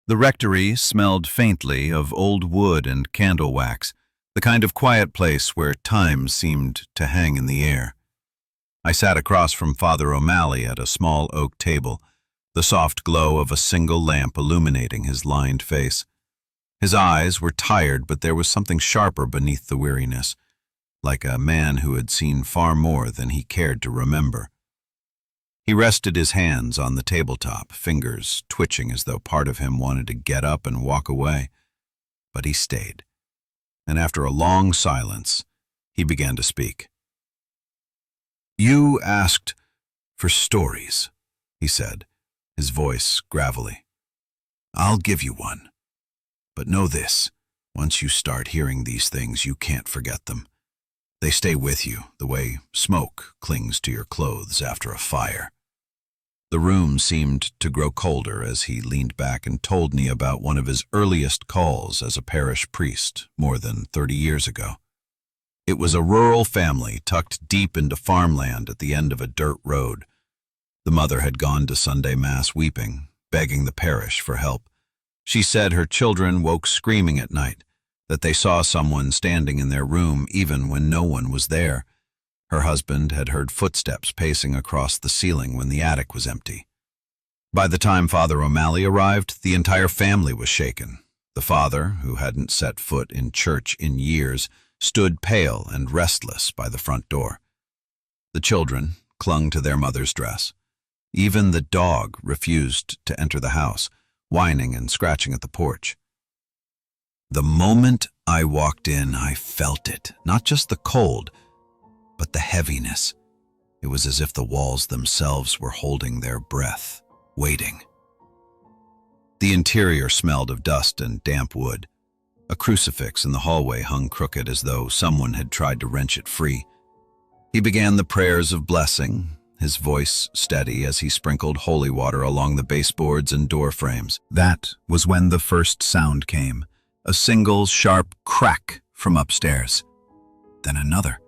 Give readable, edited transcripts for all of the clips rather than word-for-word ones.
The rectory smelled faintly of old wood and candle wax, the kind of quiet place where time seemed to hang in the air. I sat across from Father O'Malley at a small oak table, the soft glow of a single lamp illuminating his lined face. His eyes were tired, but there was something sharper beneath the weariness, like a man who had seen far more than he cared to remember. He rested his hands on the tabletop, fingers twitching as though part of him wanted to get up and walk away. But he stayed, and after a long silence, he began to speak. "You asked for stories," he said, his voice gravelly. "I'll give you one. But know this, once you start hearing these things, you can't forget them. They stay with you, the way smoke clings to your clothes after a fire." The room seemed to grow colder as he leaned back and told me about one of his earliest calls as a parish priest more than 30 years ago. It was a rural family tucked deep into farmland at the end of a dirt road. The mother had gone to Sunday Mass weeping, begging the parish for help. She said her children woke screaming at night, that they saw someone standing in their room even when no one was there. Her husband had heard footsteps pacing across the ceiling when the attic was empty. By the time Father O'Malley arrived, the entire family was shaken. The father, who hadn't set foot in church in years, stood pale and restless by the front door. The children clung to their mother's dress. Even the dog refused to enter the house, whining and scratching at the porch. The moment I walked in, I felt it, not just the cold, but the heaviness. It was as if the walls themselves were holding their breath, waiting. The interior smelled of dust and damp wood. A crucifix in the hallway hung crooked as though someone had tried to wrench it free. He began the prayers of blessing, his voice steady as he sprinkled holy water along the baseboards and door frames. That was when the first sound came, a single sharp crack from upstairs. Then another,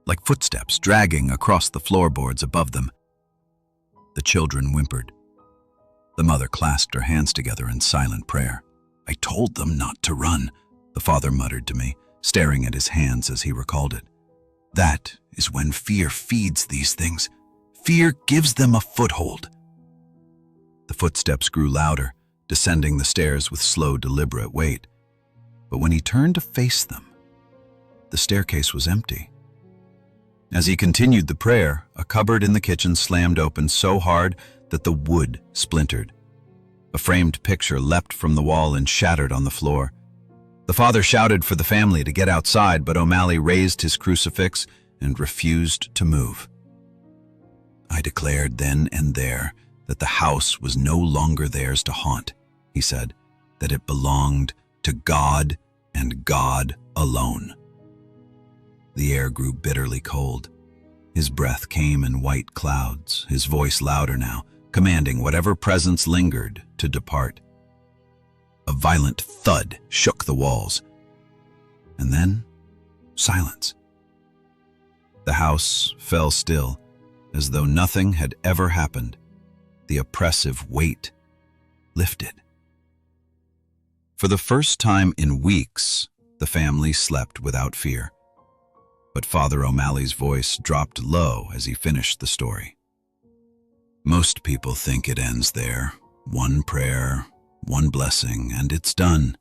like footsteps dragging across the floorboards above them. The children whimpered. The mother clasped her hands together in silent prayer. "I told them not to run," the father muttered to me, staring at his hands as he recalled it. "That is when fear feeds these things. Fear gives them a foothold." The footsteps grew louder, descending the stairs with slow, deliberate weight. But when he turned to face them, the staircase was empty. As he continued the prayer, a cupboard in the kitchen slammed open so hard that the wood splintered. A framed picture leapt from the wall and shattered on the floor. The father shouted for the family to get outside, but O'Malley raised his crucifix and refused to move. "I declared then and there that the house was no longer theirs to haunt," he said, "that it belonged to God and God alone." The air grew bitterly cold. His breath came in white clouds, his voice louder now, commanding whatever presence lingered to depart. A violent thud shook the walls, and then silence. The house fell still, as though nothing had ever happened. The oppressive weight lifted. For the first time in weeks, the family slept without fear. But Father O'Malley's voice dropped low as he finished the story. "Most people think it ends there. One prayer, one blessing, and it's done.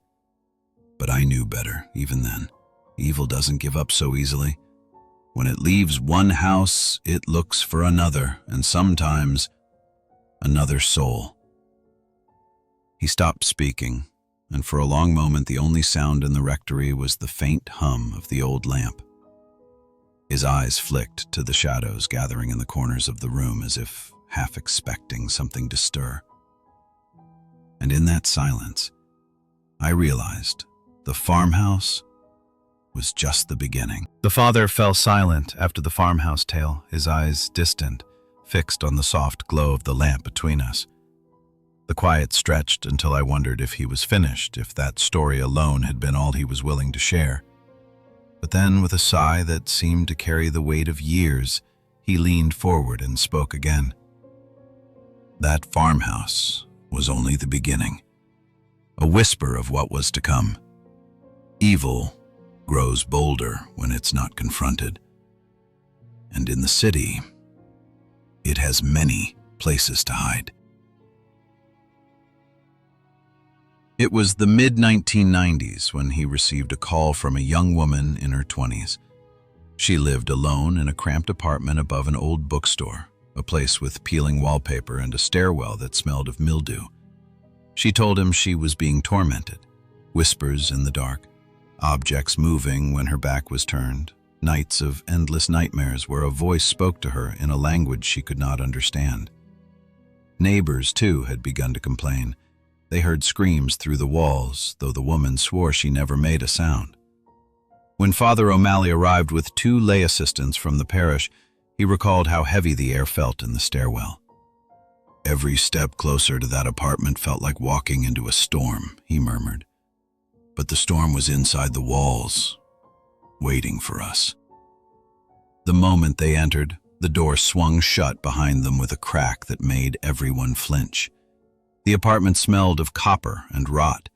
But I knew better, even then. Evil doesn't give up so easily. When it leaves one house, it looks for another, and sometimes another soul." He stopped speaking, and for a long moment the only sound in the rectory was the faint hum of the old lamp. His eyes flicked to the shadows gathering in the corners of the room as if half expecting something to stir. And in that silence, I realized the farmhouse was just the beginning. The father fell silent after the farmhouse tale, his eyes distant, fixed on the soft glow of the lamp between us. The quiet stretched until I wondered if he was finished, if that story alone had been all he was willing to share. But then, with a sigh that seemed to carry the weight of years, he leaned forward and spoke again. "That farmhouse was only the beginning. a whisper of what was to come. Evil grows bolder when it's not confronted. And in the city, it has many places to hide. It was the mid-1990s when he received a call from a young woman in her 20s. She lived alone in a cramped apartment above an old bookstore, a place with peeling wallpaper and a stairwell that smelled of mildew. She told him she was being tormented. Whispers in the dark, objects moving when her back was turned, nights of endless nightmares where a voice spoke to her in a language she could not understand. Neighbors, too, had begun to complain. They heard screams through the walls, though the woman swore she never made a sound. When Father O'Malley arrived with 2 lay assistants from the parish, he recalled how heavy the air felt in the stairwell. "Every step closer to that apartment felt like walking into a storm," he murmured. But the storm was inside the walls, waiting for us. The moment they entered, the door swung shut behind them with a crack that made everyone flinch. The apartment smelled of copper and rot.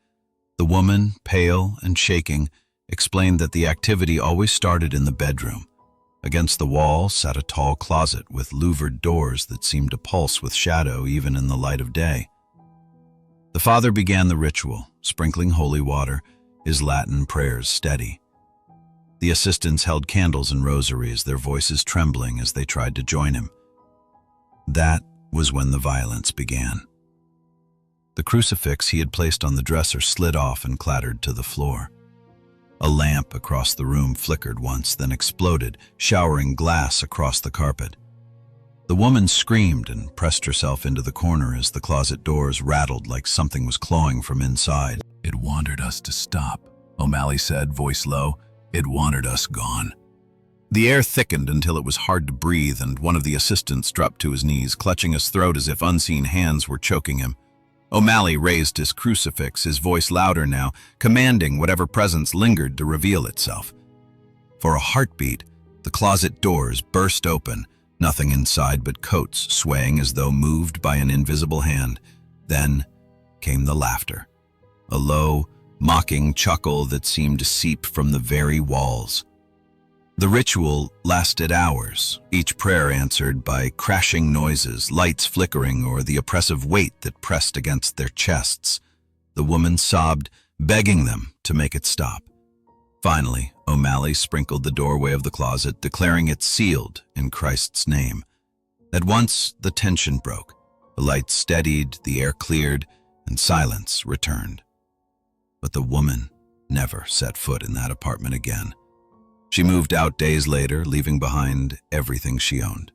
The woman, pale and shaking, explained that the activity always started in the bedroom. Against the wall sat a tall closet with louvered doors that seemed to pulse with shadow even in the light of day. The father began the ritual, sprinkling holy water, his Latin prayers steady. The assistants held candles and rosaries, their voices trembling as they tried to join him. That was when the violence began. The crucifix he had placed on the dresser slid off and clattered to the floor. A lamp across the room flickered once, then exploded, showering glass across the carpet. The woman screamed and pressed herself into the corner as the closet doors rattled like something was clawing from inside. "It wanted us to stop," O'Malley said, voice low. "It wanted us gone." The air thickened until it was hard to breathe, and one of the assistants dropped to his knees, clutching his throat as if unseen hands were choking him. O'Malley raised his crucifix, his voice louder now, commanding whatever presence lingered to reveal itself. For a heartbeat, the closet doors burst open, nothing inside but coats swaying as though moved by an invisible hand. Then came the laughter, a low, mocking chuckle that seemed to seep from the very walls. The ritual lasted hours, each prayer answered by crashing noises, lights flickering, or the oppressive weight that pressed against their chests. The woman sobbed, begging them to make it stop. Finally, O'Malley sprinkled the doorway of the closet, declaring it sealed in Christ's name. At once, the tension broke. The lights steadied, the air cleared, and silence returned. But the woman never set foot in that apartment again. She moved out days later, leaving behind everything she owned.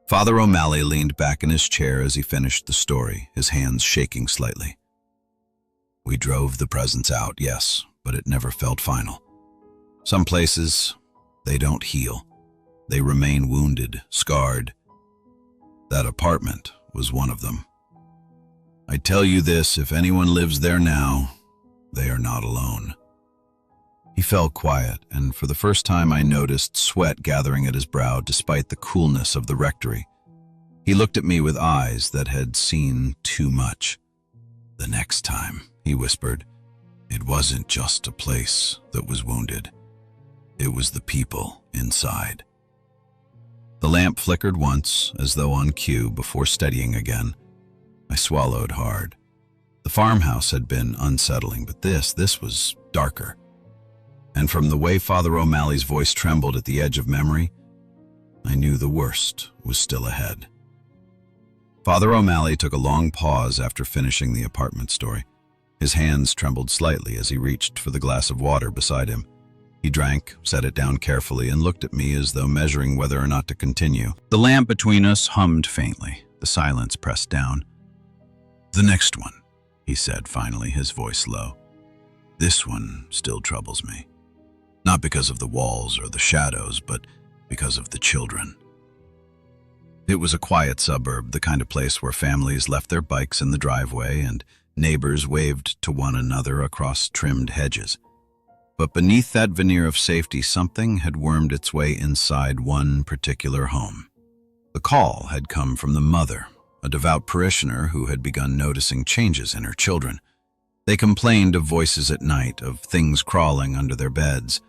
Father O'Malley leaned back in his chair as he finished the story, his hands shaking slightly. "We drove the presence out, yes, but it never felt final. Some places, they don't heal. They remain wounded, scarred. That apartment was one of them. I tell you this, if anyone lives there now, they are not alone." He fell quiet, and for the first time I noticed sweat gathering at his brow despite the coolness of the rectory. He looked at me with eyes that had seen too much. "The next time," he whispered, "it wasn't just a place that was wounded. It was the people inside." The lamp flickered once, as though on cue, before steadying again. I swallowed hard. The farmhouse had been unsettling, but this was darker. And from the way Father O'Malley's voice trembled at the edge of memory, I knew the worst was still ahead. Father O'Malley took a long pause after finishing the apartment story. His hands trembled slightly as he reached for the glass of water beside him. He drank, set it down carefully, and looked at me as though measuring whether or not to continue. The lamp between us hummed faintly. The silence pressed down. "The next one," he said finally, his voice low. "This one still troubles me. Not because of the walls or the shadows, but because of the children." It was a quiet suburb, the kind of place where families left their bikes in the driveway and neighbors waved to one another across trimmed hedges. But beneath that veneer of safety, something had wormed its way inside one particular home. The call had come from the mother, a devout parishioner who had begun noticing changes in her children. They complained of voices at night, of things crawling under their beds.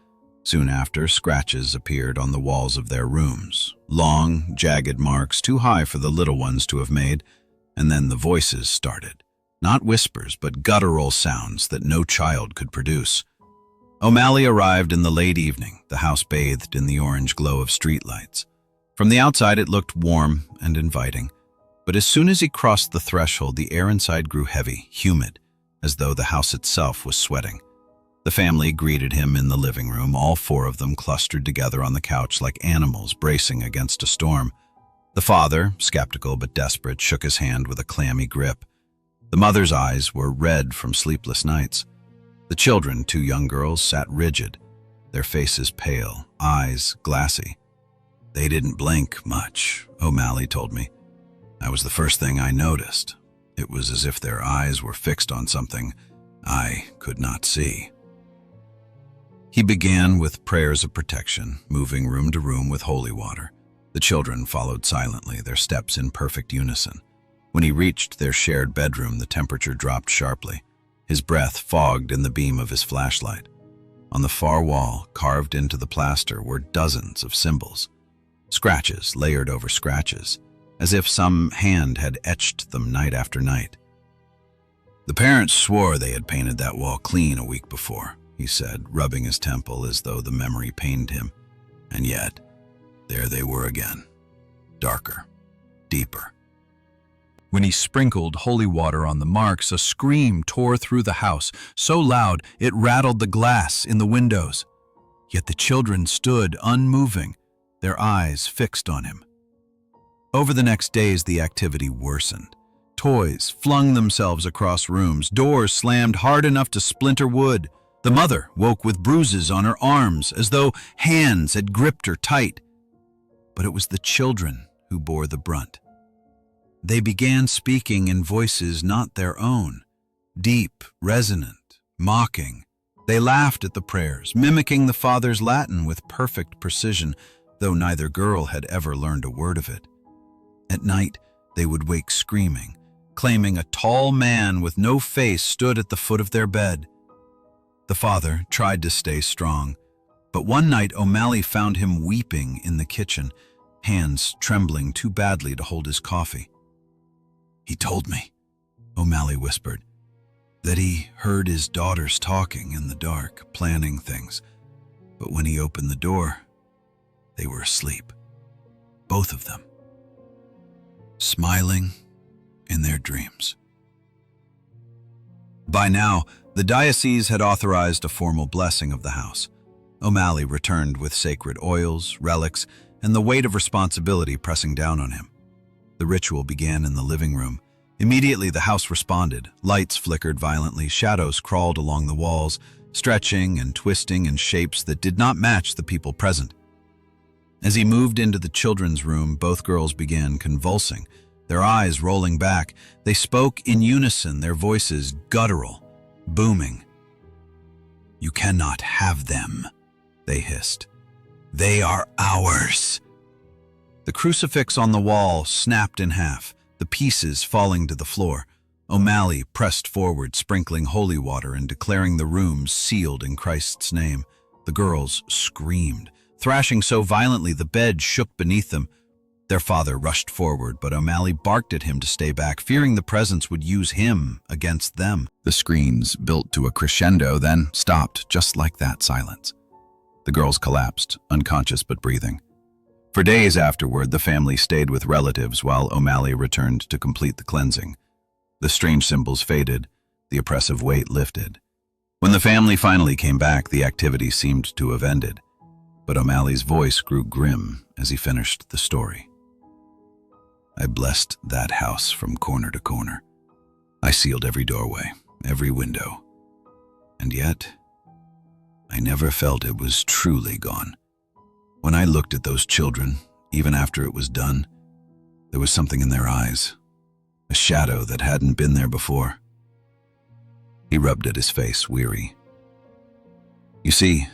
Soon after, scratches appeared on the walls of their rooms, long, jagged marks too high for the little ones to have made, and then the voices started. Not whispers, but guttural sounds that no child could produce. O'Malley arrived in the late evening, the house bathed in the orange glow of streetlights. From the outside it looked warm and inviting, but as soon as he crossed the threshold, the air inside grew heavy, humid, as though the house itself was sweating. The family greeted him in the living room, all four of them clustered together on the couch like animals bracing against a storm. The father, skeptical but desperate, shook his hand with a clammy grip. The mother's eyes were red from sleepless nights. The children, two young girls, sat rigid, their faces pale, eyes glassy. They didn't blink much, O'Malley told me. That was the first thing I noticed. It was as if their eyes were fixed on something I could not see. He began with prayers of protection, moving room to room with holy water. The children followed silently, their steps in perfect unison. When he reached their shared bedroom, the temperature dropped sharply. His breath fogged in the beam of his flashlight. On the far wall, carved into the plaster, were dozens of symbols. Scratches layered over scratches, as if some hand had etched them night after night. The parents swore they had painted that wall clean a week before, he said, rubbing his temple as though the memory pained him. And yet, there they were again, darker, deeper. When he sprinkled holy water on the marks, a scream tore through the house, so loud it rattled the glass in the windows. Yet the children stood unmoving, their eyes fixed on him. Over the next days, the activity worsened. Toys flung themselves across rooms, doors slammed hard enough to splinter wood. The mother woke with bruises on her arms, as though hands had gripped her tight. But it was the children who bore the brunt. They began speaking in voices not their own, deep, resonant, mocking. They laughed at the prayers, mimicking the father's Latin with perfect precision, though neither girl had ever learned a word of it. At night, they would wake screaming, claiming a tall man with no face stood at the foot of their bed. The father tried to stay strong, but one night O'Malley found him weeping in the kitchen, hands trembling too badly to hold his coffee. "He told me," O'Malley whispered, "that he heard his daughters talking in the dark, planning things. But when he opened the door, they were asleep. Both of them. Smiling in their dreams." By now, the diocese had authorized a formal blessing of the house. O'Malley returned with sacred oils, relics, and the weight of responsibility pressing down on him. The ritual began in the living room. Immediately, the house responded. Lights flickered violently, shadows crawled along the walls, stretching and twisting in shapes that did not match the people present. As he moved into the children's room, both girls began convulsing, their eyes rolling back. They spoke in unison, their voices guttural, booming. "You cannot have them," they hissed. "They are ours." The crucifix on the wall snapped in half, the pieces falling to the floor. O'Malley pressed forward, sprinkling holy water and declaring the rooms sealed in Christ's name. The girls screamed, thrashing so violently the bed shook beneath them. Their father rushed forward, but O'Malley barked at him to stay back, fearing the presence would use him against them. The screams built to a crescendo, then stopped just like that silence. The girls collapsed, unconscious but breathing. For days afterward, the family stayed with relatives while O'Malley returned to complete the cleansing. The strange symbols faded, the oppressive weight lifted. When the family finally came back, the activity seemed to have ended, but O'Malley's voice grew grim as he finished the story. "I blessed that house from corner to corner. I sealed every doorway, every window. And yet, I never felt it was truly gone. When I looked at those children, even after it was done, there was something in their eyes, a shadow that hadn't been there before." He rubbed at his face, weary. "You see,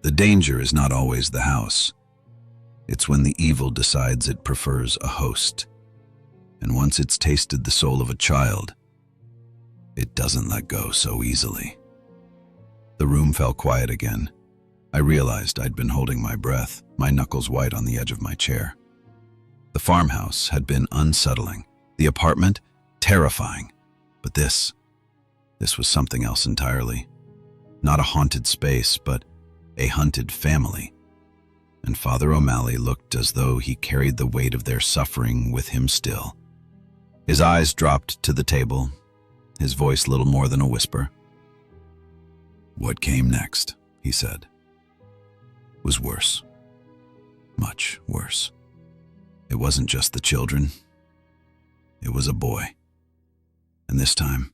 the danger is not always the house. It's when the evil decides it prefers a host. And once it's tasted the soul of a child, It doesn't let go so easily. The room fell quiet again. I realized I'd been holding my breath, my knuckles white on the edge of my chair. The farmhouse had been unsettling, the apartment terrifying, but this was something else entirely. Not a haunted space, but a hunted family. And Father O'Malley looked as though he carried the weight of their suffering with him still. His eyes dropped to the table, his voice little more than a whisper. "What came next," he said, "was worse. Much worse. It wasn't just the children. It was a boy. And this time,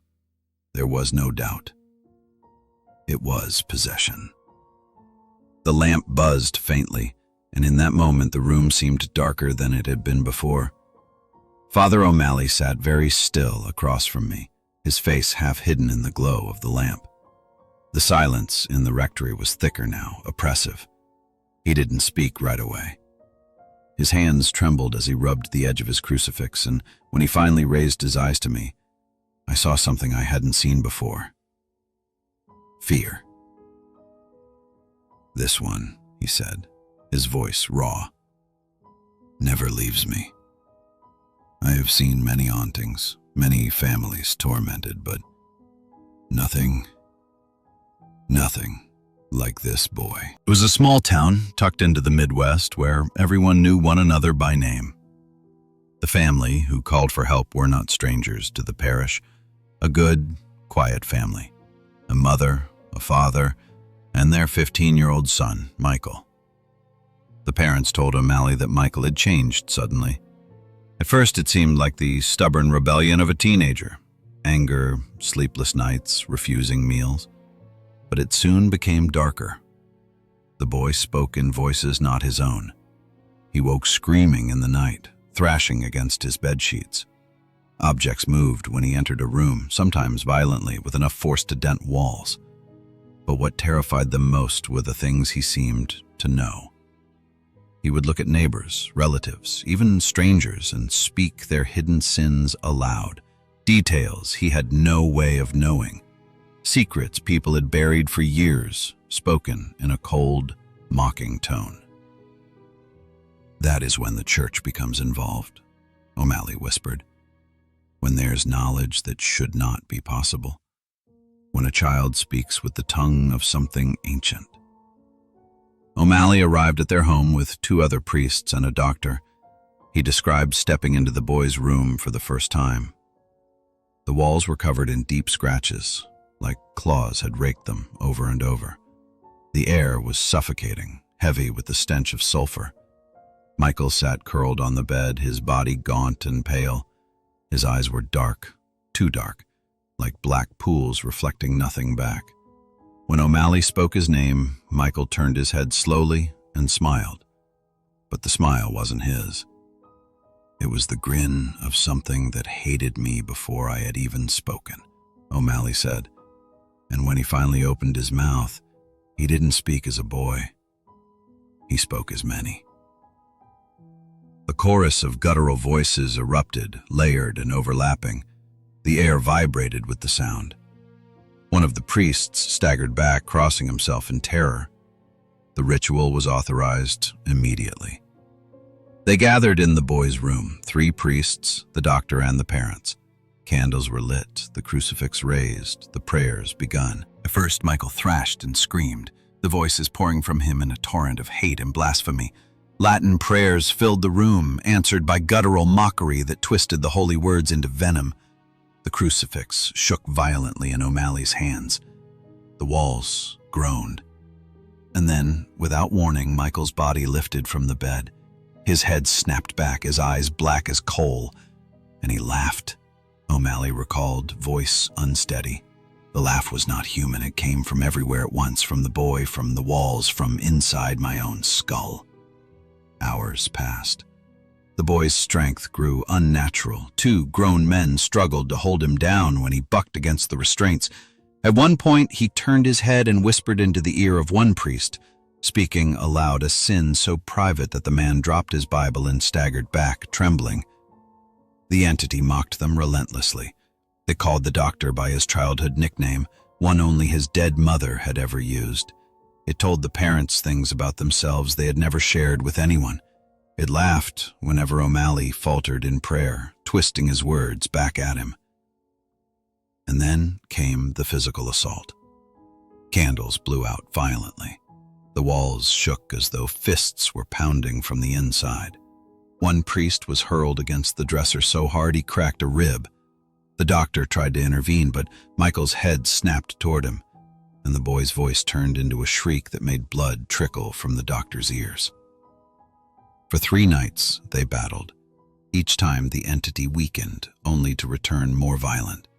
there was no doubt. It was possession." The lamp buzzed faintly, and in that moment the room seemed darker than it had been before. Father O'Malley sat very still across from me, his face half hidden in the glow of the lamp. The silence in the rectory was thicker now, oppressive. He didn't speak right away. His hands trembled as he rubbed the edge of his crucifix, and when he finally raised his eyes to me, I saw something I hadn't seen before. Fear. "This one," he said, his voice raw, "never leaves me. I have seen many hauntings, many families tormented, but nothing like this boy." It was a small town tucked into the Midwest where everyone knew one another by name. The family who called for help were not strangers to the parish. A good, quiet family. A mother, a father, and their 15-year-old son, Michael. The parents told O'Malley that Michael had changed suddenly. At first it seemed like the stubborn rebellion of a teenager. Anger, sleepless nights, refusing meals. But it soon became darker. The boy spoke in voices not his own. He woke screaming in the night, thrashing against his bedsheets. Objects moved when he entered a room, sometimes violently, with enough force to dent walls. But what terrified them most were the things he seemed to know. He would look at neighbors, relatives, even strangers, and speak their hidden sins aloud. Details he had no way of knowing. Secrets people had buried for years, spoken in a cold, mocking tone. "That is when the church becomes involved," O'Malley whispered. "When there's knowledge that should not be possible. When a child speaks with the tongue of something ancient." O'Malley arrived at their home with 2 other priests and a doctor. He described stepping into the boy's room for the first time. The walls were covered in deep scratches, like claws had raked them over and over. The air was suffocating, heavy with the stench of sulfur. Michael sat curled on the bed, his body gaunt and pale. His eyes were dark, too dark, like black pools reflecting nothing back. When O'Malley spoke his name, Michael turned his head slowly and smiled. But the smile wasn't his. It was the grin of something that hated me before I had even spoken, O'Malley said. And when he finally opened his mouth, he didn't speak as a boy. He spoke as many. A chorus of guttural voices erupted, layered and overlapping. The air vibrated with the sound. One of the priests staggered back, crossing himself in terror. The ritual was authorized immediately. They gathered in the boy's room, 3 priests, the doctor, and the parents. Candles were lit, the crucifix raised, the prayers begun. At first, Michael thrashed and screamed, the voices pouring from him in a torrent of hate and blasphemy. Latin prayers filled the room, answered by guttural mockery that twisted the holy words into venom. The crucifix shook violently in O'Malley's hands. The walls groaned. And then, without warning, Michael's body lifted from the bed. His head snapped back, his eyes black as coal, and he laughed. O'Malley recalled, voice unsteady. The laugh was not human. It came from everywhere at once, from the boy, from the walls, from inside my own skull. Hours passed. The boy's strength grew unnatural. 2 grown men struggled to hold him down when he bucked against the restraints. At one point, he turned his head and whispered into the ear of one priest, speaking aloud a sin so private that the man dropped his Bible and staggered back, trembling. The entity mocked them relentlessly. They called the doctor by his childhood nickname, one only his dead mother had ever used. It told the parents things about themselves they had never shared with anyone. It laughed whenever O'Malley faltered in prayer, twisting his words back at him. And then came the physical assault. Candles blew out violently. The walls shook as though fists were pounding from the inside. One priest was hurled against the dresser so hard he cracked a rib. The doctor tried to intervene, but Michael's head snapped toward him, and the boy's voice turned into a shriek that made blood trickle from the doctor's ears. For 3 nights they battled. Each time the entity weakened, only to return more violent.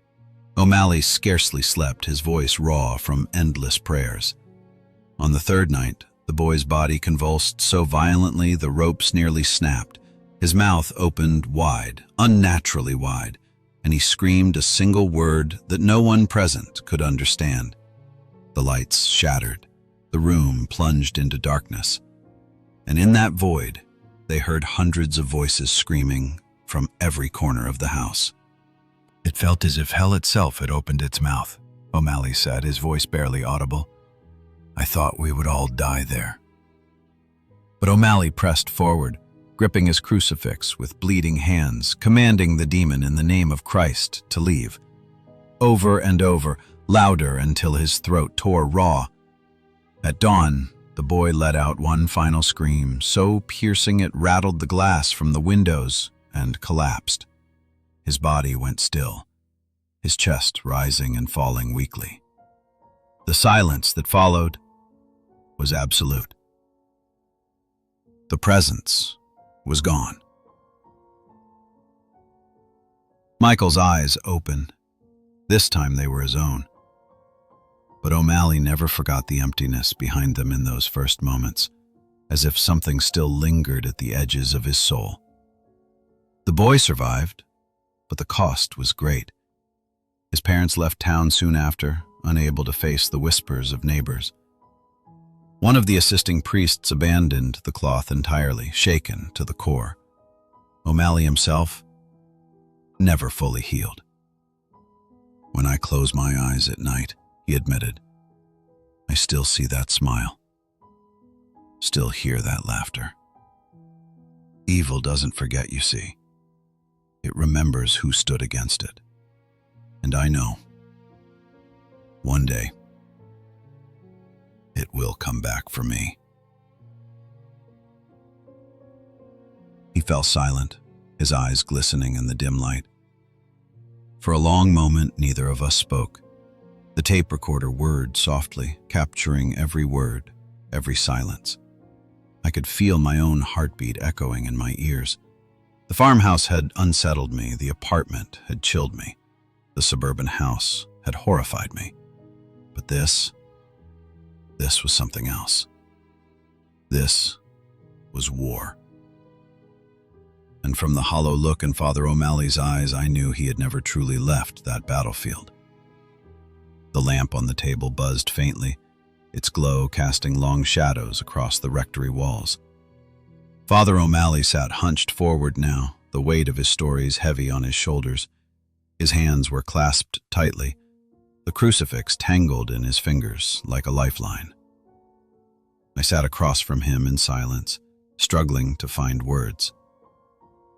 O'Malley scarcely slept, his voice raw from endless prayers. On the 3rd night, the boy's body convulsed so violently the ropes nearly snapped. His mouth opened wide, unnaturally wide, and he screamed a single word that no one present could understand. The lights shattered. The room plunged into darkness. And in that void, they heard hundreds of voices screaming from every corner of the house. It felt as if hell itself had opened its mouth, O'Malley said, his voice barely audible. I thought we would all die there. But O'Malley pressed forward, gripping his crucifix with bleeding hands, commanding the demon in the name of Christ to leave. Over and over, louder until his throat tore raw. At dawn, the boy let out one final scream, so piercing it rattled the glass from the windows and collapsed. His body went still, his chest rising and falling weakly. The silence that followed was absolute. The presence was gone. Michael's eyes opened. This time they were his own. But O'Malley never forgot the emptiness behind them in those first moments, as if something still lingered at the edges of his soul. The boy survived, but the cost was great. His parents left town soon after, unable to face the whispers of neighbors. One of the assisting priests abandoned the cloth entirely, shaken to the core. O'Malley himself never fully healed. When I close my eyes at night, he admitted, I still see that smile, still hear that laughter. Evil doesn't forget, you see. It remembers who stood against it. And I know, one day, it will come back for me. He fell silent, his eyes glistening in the dim light. For a long moment, neither of us spoke. The tape recorder whirred softly, capturing every word, every silence. I could feel my own heartbeat echoing in my ears. The farmhouse had unsettled me, the apartment had chilled me, the suburban house had horrified me. But this was something else. This was war. And from the hollow look in Father O'Malley's eyes, I knew he had never truly left that battlefield. The lamp on the table buzzed faintly, its glow casting long shadows across the rectory walls. Father O'Malley sat hunched forward now, the weight of his stories heavy on his shoulders. His hands were clasped tightly, the crucifix tangled in his fingers like a lifeline. I sat across from him in silence, struggling to find words.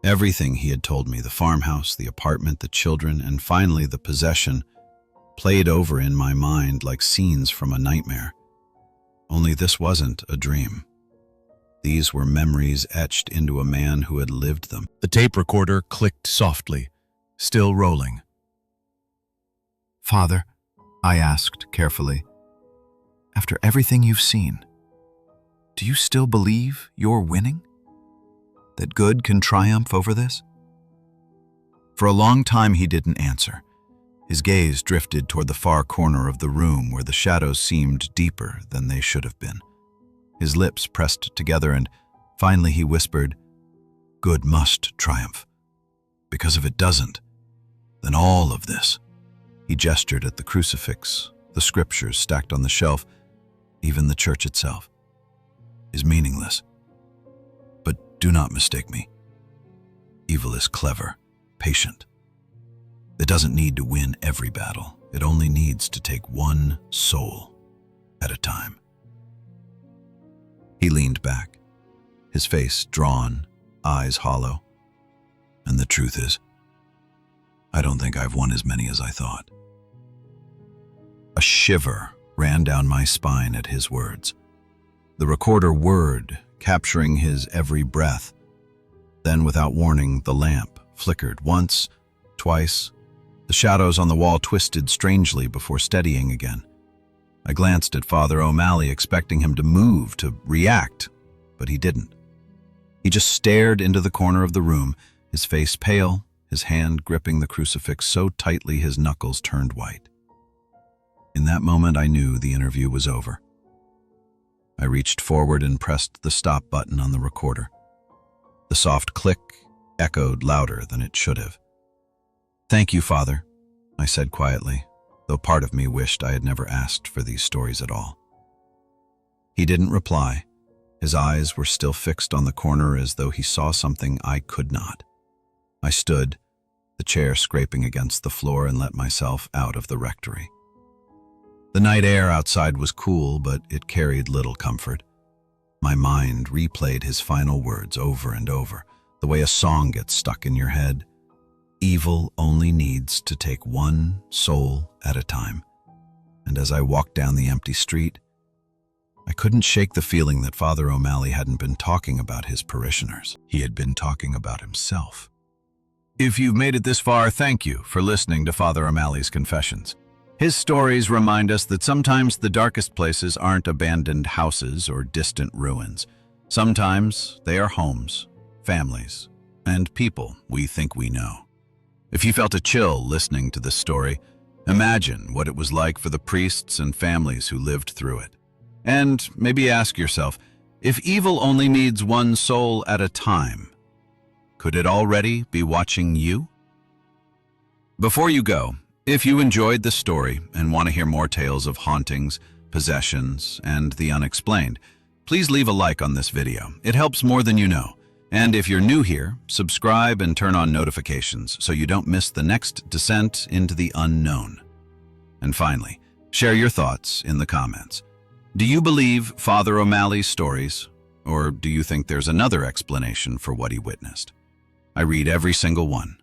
Everything he had told me, the farmhouse, the apartment, the children, and finally the possession, played over in my mind like scenes from a nightmare. Only this wasn't a dream. These were memories etched into a man who had lived them. The tape recorder clicked softly, still rolling. Father, I asked carefully, after everything you've seen, do you still believe you're winning? That good can triumph over this? For a long time he didn't answer. His gaze drifted toward the far corner of the room where the shadows seemed deeper than they should have been. His lips pressed together and finally he whispered, good must triumph. Because if it doesn't, then all of this. He gestured at the crucifix, the scriptures stacked on the shelf, even the church itself, is meaningless. But do not mistake me. Evil is clever, patient. It doesn't need to win every battle. It only needs to take one soul at a time. He leaned back, his face drawn, eyes hollow. And the truth is, I don't think I've won as many as I thought. A shiver ran down my spine at his words. The recorder whirred, capturing his every breath. Then, without warning, the lamp flickered once, twice. The shadows on the wall twisted strangely before steadying again. I glanced at Father O'Malley, expecting him to move, to react, but he didn't. He just stared into the corner of the room, his face pale, his hand gripping the crucifix so tightly his knuckles turned white. In that moment, I knew the interview was over. I reached forward and pressed the stop button on the recorder. The soft click echoed louder than it should have. "Thank you, Father," I said quietly, though part of me wished I had never asked for these stories at all. He didn't reply. His eyes were still fixed on the corner as though he saw something I could not. I stood, the chair scraping against the floor, and let myself out of the rectory. The night air outside was cool, but it carried little comfort. My mind replayed his final words over and over, the way a song gets stuck in your head. Evil only needs to take one soul at a time. And as I walked down the empty street, I couldn't shake the feeling that Father O'Malley hadn't been talking about his parishioners. He had been talking about himself. If you've made it this far, thank you for listening to Father O'Malley's Confessions. His stories remind us that sometimes the darkest places aren't abandoned houses or distant ruins. Sometimes they are homes, families, and people we think we know. If you felt a chill listening to this story, imagine what it was like for the priests and families who lived through it. And maybe ask yourself, if evil only needs one soul at a time, could it already be watching you? Before you go, if you enjoyed this story and want to hear more tales of hauntings, possessions, and the unexplained, please leave a like on this video. It helps more than you know. And if you're new here, subscribe and turn on notifications so you don't miss the next descent into the unknown. And finally, share your thoughts in the comments. Do you believe Father O'Malley's stories, or do you think there's another explanation for what he witnessed? I read every single one.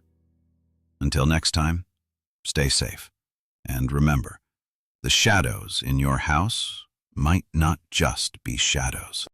Until next time, stay safe. And remember, the shadows in your house might not just be shadows.